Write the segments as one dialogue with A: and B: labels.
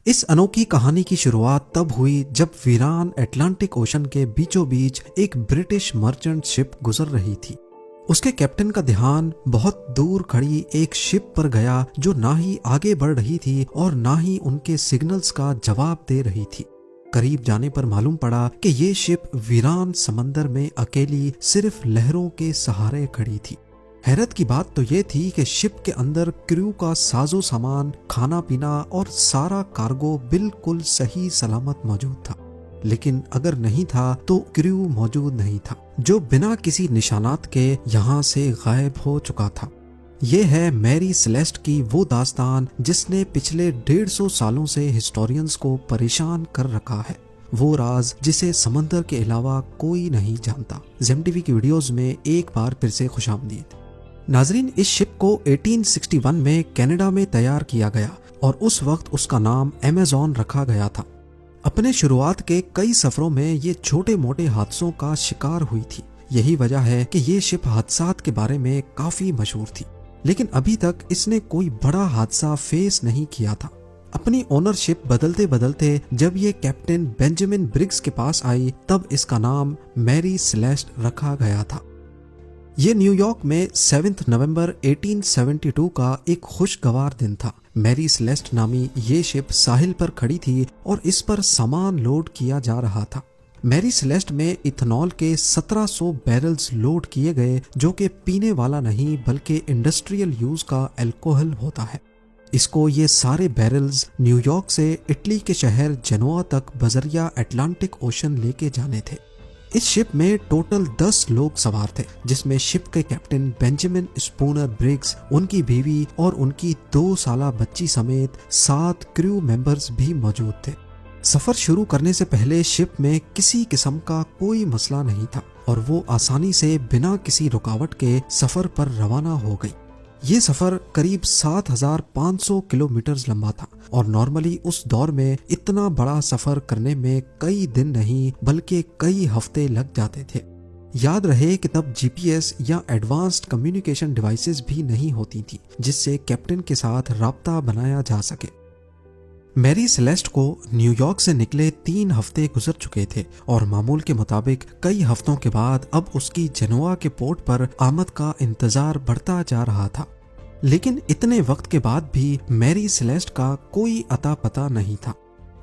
A: इस अनोखी कहानी की शुरुआत तब हुई जब वीरान अटलांटिक ओशन के बीचों बीच एक ब्रिटिश मर्चेंट शिप गुजर रही थी। उसके कैप्टन का ध्यान बहुत दूर खड़ी एक शिप पर गया जो ना ही आगे बढ़ रही थी और ना ही उनके सिग्नल्स का जवाब दे रही थी। करीब जाने पर मालूम पड़ा कि ये शिप वीरान समंदर में अकेली सिर्फ लहरों के सहारे खड़ी थी। हैरत की बात तो ये थी कि शिप के अंदर क्रू का साजो सामान, खाना पीना और सारा कार्गो बिल्कुल सही सलामत मौजूद था। लेकिन अगर नहीं था तो क्रू मौजूद नहीं था, जो बिना किसी निशानात के यहाँ से गायब हो चुका था। ये है मैरी सेलेस्ट की वो दास्तान जिसने पिछले 150 सालों से हिस्टोरियंस को परेशान कर रखा है। वो राज जिसे समंदर के अलावा कोई नहीं जानता। जेमटीवी की वीडियोस में एक बार फिर से खुशामदीद। नाजरीन, इस शिप को 1861 में कनाडा में तैयार किया गया और उस वक्त उसका नाम अमेज़न रखा गया था। अपने शुरुआत के कई सफरों में ये छोटे मोटे हादसों का शिकार हुई थी। यही वजह है कि ये शिप हादसात के बारे में काफी मशहूर थी, लेकिन अभी तक इसने कोई बड़ा हादसा फेस नहीं किया था। अपनी ओनरशिप बदलते बदलते जब ये कैप्टन बेंजामिन ब्रिग्स के पास आई तब इसका नाम मैरी सेलेस्ट रखा गया था। ये न्यूयॉर्क में 7 नवंबर 1872 का एक खुशगवार दिन था। मैरी सेलेस्ट नामी ये शिप साहिल पर खड़ी थी और इस पर सामान लोड किया जा रहा था। मैरी सेलेस्ट में इथेनॉल के 1700 बैरल्स लोड किए गए, जो कि पीने वाला नहीं बल्कि इंडस्ट्रियल यूज का अल्कोहल होता है। इसको ये सारे बैरल्स न्यूयॉर्क से इटली के शहर जेनोआ तक बजरिया अटलांटिक ओशन लेके जाने थे। इस शिप में टोटल 10 लोग सवार थे, जिसमें शिप के कैप्टन बेंजामिन स्पूनर ब्रिग्स, उनकी बीवी और उनकी 2 साला बच्ची समेत 7 क्रू मेंबर्स भी मौजूद थे। सफर शुरू करने से पहले शिप में किसी किस्म का कोई मसला नहीं था और वो आसानी से बिना किसी रुकावट के सफर पर रवाना हो गई। ये सफर करीब 7500 किलोमीटर लंबा था और नॉर्मली उस दौर में इतना बड़ा सफर करने में कई दिन नहीं बल्कि कई हफ्ते लग जाते थे। याद रहे कि तब जीपीएस या एडवांस्ड कम्युनिकेशन डिवाइसेस भी नहीं होती थी जिससे कैप्टन के साथ राब्ता बनाया जा सके। मैरी सेलेस्ट को न्यूयॉर्क से निकले 3 हफ्ते गुजर चुके थे और मामूल के मुताबिक कई हफ्तों के बाद अब उसकी जेनोआ के पोर्ट पर आमद का इंतजार बढ़ता जा रहा था। लेकिन इतने वक्त के बाद भी मैरी सेलेस्ट का कोई अता पता नहीं था।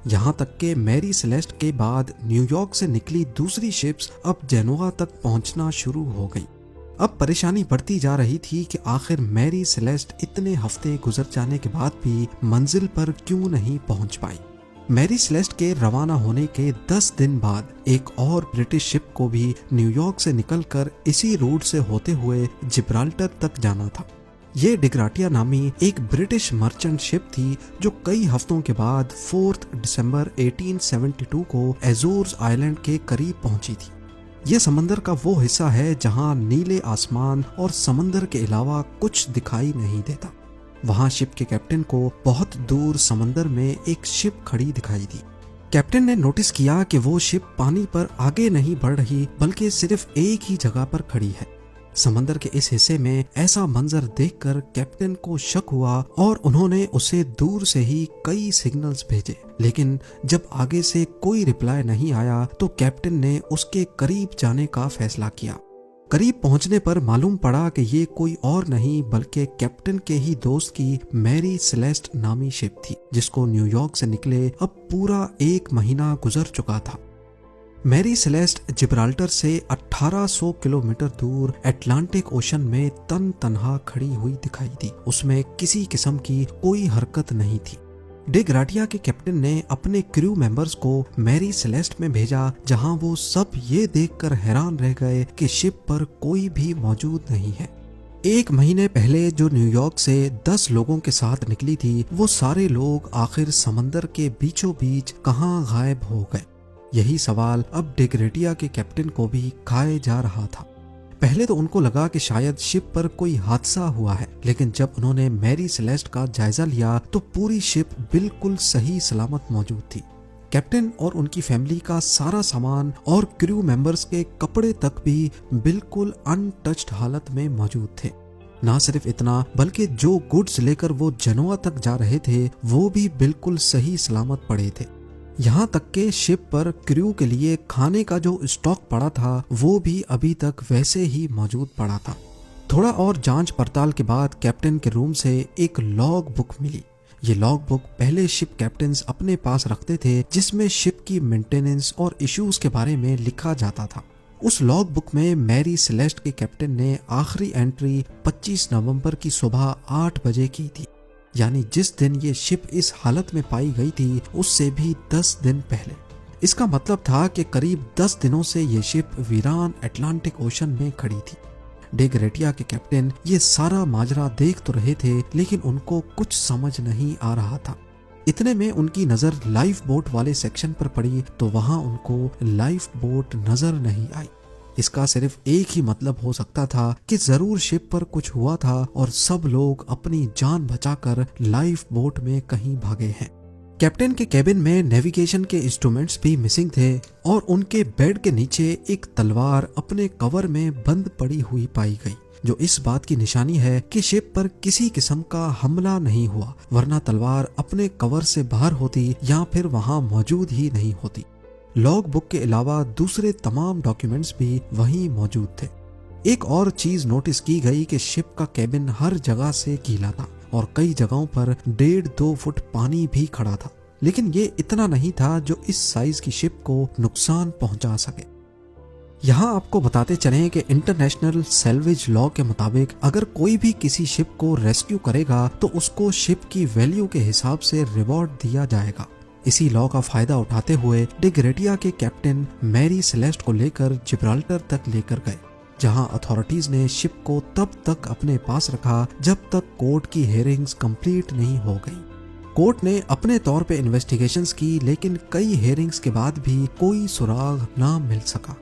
A: यहाँ तक कि मैरी सेलेस्ट के बाद न्यूयॉर्क से निकली दूसरी शिप्स अब जेनोआ तक पहुंचना शुरू हो गई। अब परेशानी बढ़ती जा रही थी कि आखिर मैरी सेलेस्ट इतने हफ्ते गुजर जाने के बाद भी मंजिल पर क्यों नहीं पहुंच पाई। मैरी सेलेस्ट के रवाना होने के 10 दिन बाद एक और ब्रिटिश शिप को भी न्यूयॉर्क से निकलकर इसी रूट से होते हुए जिब्राल्टर तक जाना था। ये डिग्राटिया नामी एक ब्रिटिश मर्चेंट शिप थी जो कई हफ्तों के बाद 4 दिसंबर 1872 को एजोर्स आइलैंड के करीब पहुंची थी। ये समंदर का वो हिस्सा है जहां नीले आसमान और समंदर के अलावा कुछ दिखाई नहीं देता। वहां शिप के कैप्टन को बहुत दूर समंदर में एक शिप खड़ी दिखाई दी। कैप्टन ने नोटिस किया कि वो शिप पानी पर आगे नहीं बढ़ रही बल्कि सिर्फ एक ही जगह पर खड़ी है। समंदर के इस हिस्से में ऐसा मंजर देखकर कैप्टन को शक हुआ और उन्होंने उसे दूर से ही कई सिग्नल्स भेजे, लेकिन जब आगे से कोई रिप्लाई नहीं आया तो कैप्टन ने उसके करीब जाने का फैसला किया। करीब पहुंचने पर मालूम पड़ा कि ये कोई और नहीं बल्कि कैप्टन के ही दोस्त की मैरी सेलेस्ट नामी शिप थी, जिसको न्यूयॉर्क से निकले अब पूरा 1 महीना गुजर चुका था। मैरी सेलेस्ट जिब्राल्टर से 1800 किलोमीटर दूर अटलांटिक ओशन में तन्हा खड़ी हुई दिखाई दी। उसमें किसी किस्म की कोई हरकत नहीं थी। डिग्राटिया के कैप्टन ने अपने क्रू मेंबर्स को मैरी सेलेस्ट में भेजा, जहां वो सब ये देखकर हैरान रह गए कि शिप पर कोई भी मौजूद नहीं है। 1 महीने पहले जो न्यूयॉर्क से 10 लोगों के साथ निकली थी, वो सारे लोग आखिर समंदर के बीचों बीच कहां गायब हो गए। यही सवाल अब डिग्रेटिया के कैप्टन को भी खाए जा रहा था। पहले तो उनको लगा कि शायद शिप पर कोई हादसा हुआ है, लेकिन जब उन्होंने मैरी सेलेस्ट का जायजा लिया तो पूरी शिप बिल्कुल सही सलामत मौजूद थी। कैप्टन और उनकी फैमिली का सारा सामान और क्रू मेंबर्स के कपड़े तक भी बिल्कुल अनटच्ड हालत में मौजूद थे। ना सिर्फ इतना, बल्कि जो गुड्स लेकर वो जनोआ तक जा रहे थे वो भी बिल्कुल सही सलामत पड़े थे। यहाँ तक के शिप पर क्रू के लिए खाने का जो स्टॉक पड़ा था वो भी अभी तक वैसे ही मौजूद पड़ा था। थोड़ा और जांच पड़ताल के बाद कैप्टन के रूम से एक लॉग बुक मिली। ये लॉग बुक पहले शिप कैप्टन्स अपने पास रखते थे, जिसमें शिप की मेंटेनेंस और इश्यूज के बारे में लिखा जाता था। उस लॉग बुक में मैरी सेलेस्ट के कैप्टन ने आखिरी एंट्री 25 नवंबर की सुबह 8 बजे की थी, यानी जिस दिन ये शिप इस हालत में पाई गई थी उससे भी 10 दिन पहले। इसका मतलब था कि करीब 10 दिनों से ये शिप वीरान अटलांटिक ओशन में खड़ी थी। डे ग्रेटिया के कैप्टन ये सारा माजरा देख तो रहे थे, लेकिन उनको कुछ समझ नहीं आ रहा था। इतने में उनकी नजर लाइफ बोट वाले सेक्शन पर पड़ी तो वहां उनको लाइफ बोट नजर नहीं आई। इसका सिर्फ एक ही मतलब हो सकता था कि जरूर शिप पर कुछ हुआ था और सब लोग अपनी जान बचाकर लाइफ बोट में कहीं भागे हैं। कैप्टन के केबिन में नेविगेशन के इंस्ट्रूमेंट्स भी मिसिंग थे और उनके बेड के नीचे एक तलवार अपने कवर में बंद पड़ी हुई पाई गई, जो इस बात की निशानी है कि शिप पर किसी किस्म का हमला नहीं हुआ, वरना तलवार अपने कवर से बाहर होती या फिर वहां मौजूद ही नहीं होती। लॉग बुक के अलावा दूसरे तमाम डॉक्यूमेंट्स भी वहीं मौजूद थे। एक और चीज नोटिस की गई कि शिप का केबिन हर जगह से गीला था और कई जगहों पर 1.5-2 फुट पानी भी खड़ा था, लेकिन ये इतना नहीं था जो इस साइज की शिप को नुकसान पहुंचा सके। यहाँ आपको बताते चलें कि इंटरनेशनल सैल्वेज लॉ के मुताबिक अगर कोई भी किसी शिप को रेस्क्यू करेगा तो उसको शिप की वैल्यू के हिसाब से रिवॉर्ड दिया जाएगा। इसी लॉ का फायदा उठाते हुए डे ग्रेटिया के कैप्टन मैरी सेलेस्ट को लेकर जिब्राल्टर तक लेकर गए, जहां अथॉरिटीज ने शिप को तब तक अपने पास रखा जब तक कोर्ट की हेयरिंग्स कंप्लीट नहीं हो गई। कोर्ट ने अपने तौर पे इन्वेस्टिगेशंस की, लेकिन कई हेयरिंग्स के बाद भी कोई सुराग ना मिल सका।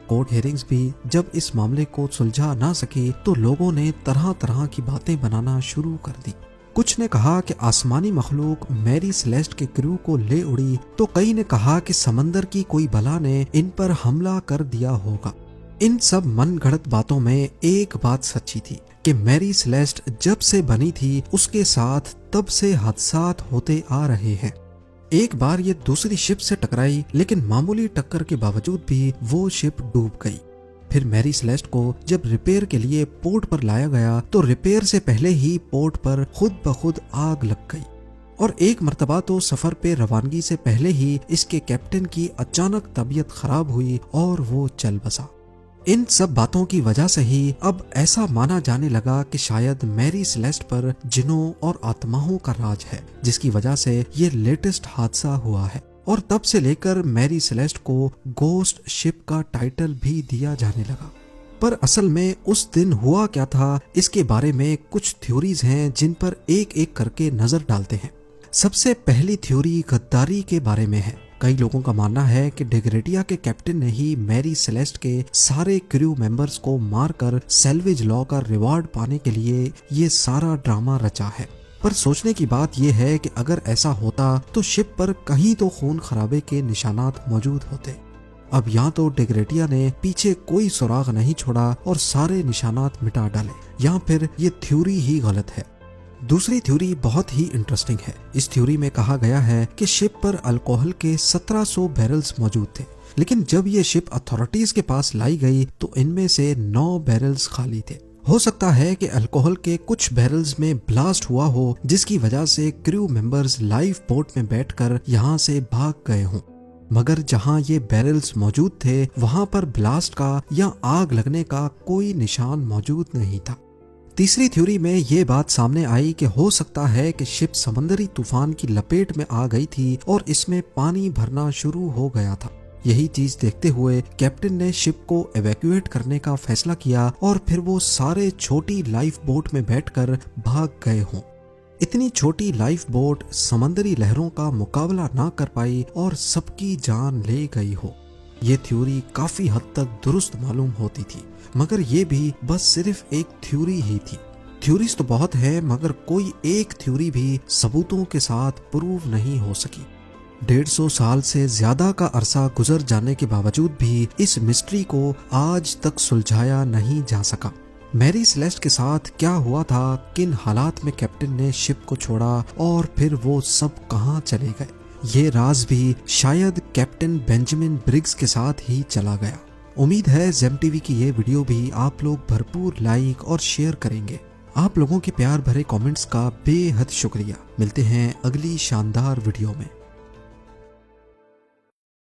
A: कोर्ट हेयरिंग्स भी जब इस मामले को सुलझा ना सकी तो लोगों ने तरह तरह की बातें बनाना शुरू कर दी। कुछ ने कहा कि आसमानी मखलूक मैरी सेलेस्ट के क्रू को ले उड़ी, तो कई ने कहा कि समंदर की कोई बला ने इन पर हमला कर दिया होगा। इन सब मन गढ़ंत बातों में एक बात सच्ची थी कि मैरी सेलेस्ट जब से बनी थी उसके साथ तब से हादसात होते आ रहे हैं। एक बार ये दूसरी शिप से टकराई, लेकिन मामूली टक्कर के बावजूद भी वो शिप डूब गई। फिर मैरी सेलेस्ट को जब रिपेयर के लिए पोर्ट पर लाया गया तो रिपेयर से पहले ही पोर्ट पर खुद ब खुद आग लग गई, और एक मर्तबा तो सफर पे रवानगी से पहले ही इसके कैप्टन की अचानक तबीयत खराब हुई और वो चल बसा। इन सब बातों की वजह से ही अब ऐसा माना जाने लगा कि शायद मैरी सेलेस्ट पर जिनों और आत्माओं का राज है, जिसकी वजह से ये लेटेस्ट हादसा हुआ है। और तब से लेकर मैरी सेलेस्ट को गोस्ट शिप का टाइटल भी दिया जाने लगा। पर असल में उस दिन हुआ क्या था, इसके बारे में कुछ थ्योरीज हैं जिन पर एक एक करके नजर डालते हैं। सबसे पहली थ्योरी गद्दारी के बारे में है। कई लोगों का मानना है कि डे ग्रेटिया के कैप्टन ने ही मैरी सेलेस्ट के सारे क्रू मेंबर्स को मारकर सैल्वेज लॉ का रिवॉर्ड पाने के लिए ये सारा ड्रामा रचा है। पर सोचने की बात यह है कि अगर ऐसा होता तो शिप पर कहीं तो खून खराबे के निशानात मौजूद होते। अब यहाँ तो डे ग्रेटिया ने पीछे कोई सुराग नहीं छोड़ा और सारे निशानात मिटा डाले, या फिर ये थ्योरी ही गलत है। दूसरी थ्योरी बहुत ही इंटरेस्टिंग है। इस थ्योरी में कहा गया है कि शिप पर अल्कोहल के 1700 बैरल्स मौजूद थे, लेकिन जब ये शिप अथॉरिटीज के पास लाई गई तो इनमें से 9 बैरल्स खाली थे। हो सकता है कि अल्कोहल के कुछ बैरल्स में ब्लास्ट हुआ हो, जिसकी वजह से क्रू मेंबर्स लाइफ बोट में बैठकर यहाँ से भाग गए हों। मगर जहाँ ये बैरल्स मौजूद थे वहाँ पर ब्लास्ट का या आग लगने का कोई निशान मौजूद नहीं था। तीसरी थ्योरी में ये बात सामने आई कि हो सकता है कि शिप समंदरी तूफान की लपेट में आ गई थी और इसमें पानी भरना शुरू हो गया था। यही चीज देखते हुए कैप्टन ने शिप को एवैक्यूएट करने का फैसला किया और फिर वो सारे छोटी लाइफ बोट में बैठकर भाग गए हों। इतनी छोटी लाइफ बोट समंदरी लहरों का मुकाबला ना कर पाई और सबकी जान ले गई हो। ये थ्योरी काफी हद तक दुरुस्त मालूम होती थी, मगर ये भी बस सिर्फ एक थ्योरी ही थी। थ्योरीज तो बहुत है, मगर कोई एक थ्योरी भी सबूतों के साथ प्रूव नहीं हो सकी। 150 साल से ज्यादा का अरसा गुजर जाने के बावजूद भी इस मिस्ट्री को आज तक सुलझाया नहीं जा सका। मैरी सेलेस्ट के साथ क्या हुआ था, किन हालात में कैप्टन ने शिप को छोड़ा और फिर वो सब कहाँ चले गए, ये राज भी शायद कैप्टन बेंजामिन ब्रिग्स के साथ ही चला गया। उम्मीद है जेम टीवी की ये वीडियो भी आप लोग भरपूर लाइक और शेयर करेंगे। आप लोगों के प्यार भरे कमेंट्स का बेहद शुक्रिया। मिलते हैं अगली शानदार वीडियो में।